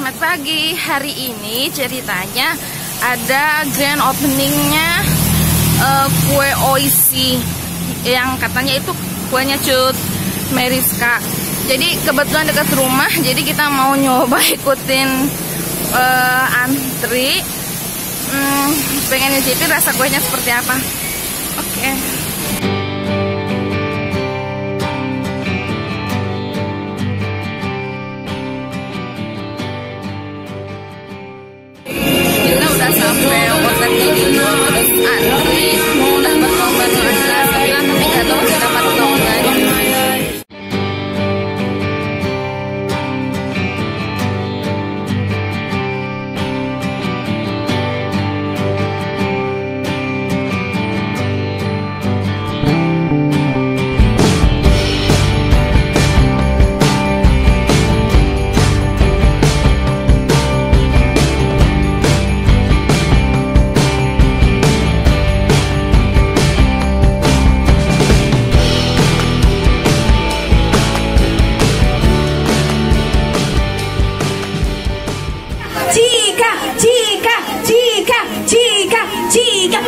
Selamat pagi. Hari ini ceritanya ada grand openingnya kue Oishi yang katanya itu kuenya Cut Meriska. Jadi kebetulan dekat rumah, jadi kita mau nyoba ikutin antri. Pengen nyicipin rasa kuenya seperti apa. Oke. Kita udah sampai outlet ini, terus antri mau dapat nomor reservasi, tapi nggak tahu kita dapat nomor.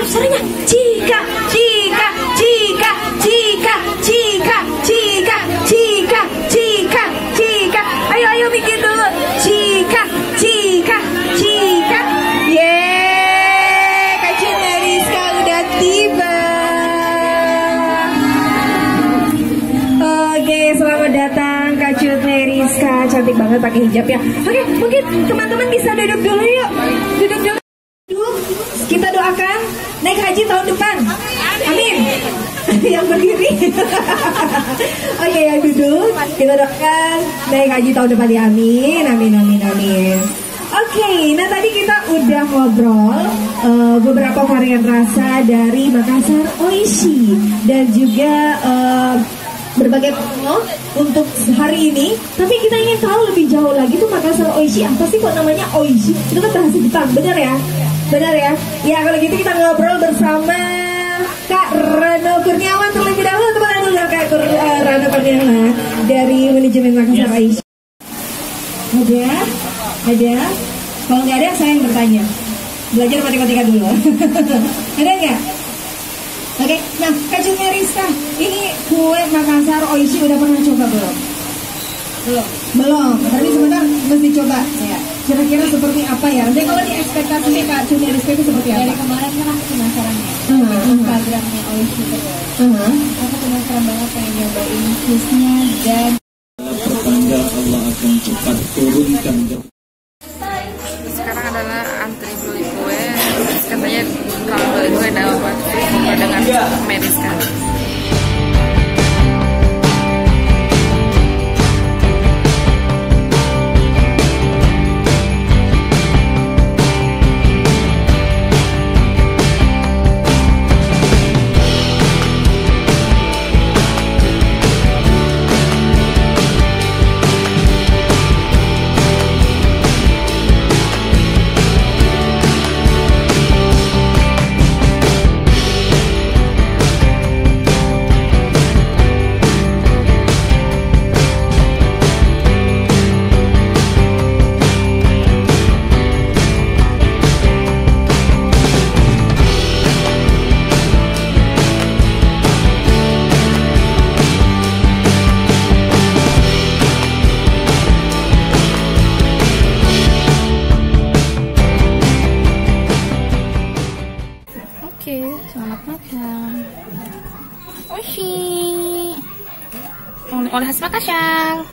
Suaranya jika ayo bikin dulu jika yeay, Kak Cut Meriska udah tiba. Oke, selamat datang Kak Cut Meriska, cantik banget pakai hijab ya. Oke, mungkin teman-teman bisa duduk dulu yuk, duduk dulu. Kita doakan naik haji tahun depan. Amin. Yang berdiri. Oke, yang duduk. Kita doakan naik haji tahun depan ya. Amin. Oke, nah tadi kita udah ngobrol beberapa varian rasa dari Makassar Oishi dan juga berbagai promo untuk hari ini. Tapi kita ingin tahu lebih jauh lagi tuh Makassar Oishi apa sih kok namanya Oishi? Itu kan bahasa Jepang, benar ya? Benar ya? Ya kalau gitu kita ngobrol bersama Kak Rano Kurniawan terlebih dahulu. Teman dulu Kak Rano Kurniawan dari manajemen Makassar Oishi. Ada? Kalau nggak ada saya yang bertanya. Belajar matematika dulu. Ada nggak? Oke, nah Kak Cut Meriska, ini kue Makassar Oishi udah pernah coba belum? Belum. Tapi sebentar mesti coba. Ya. Kira-kira seperti apa ya? Jadi kalau di ekspektasinya Kak Cut Meriska itu seperti apa? Dari kemarin kan aku penasaran ya, Instagramnya Oishi terus. Aku penasaran banget pengen nyobain cheese-nya dan pertanda Allah akan cepat turunkan. Sekarang adalah antri beli kue. Katanya kalau beli kue dapat free dengan Meriska. Oke, selamat makan. Oishi. Oleh khas Makassar.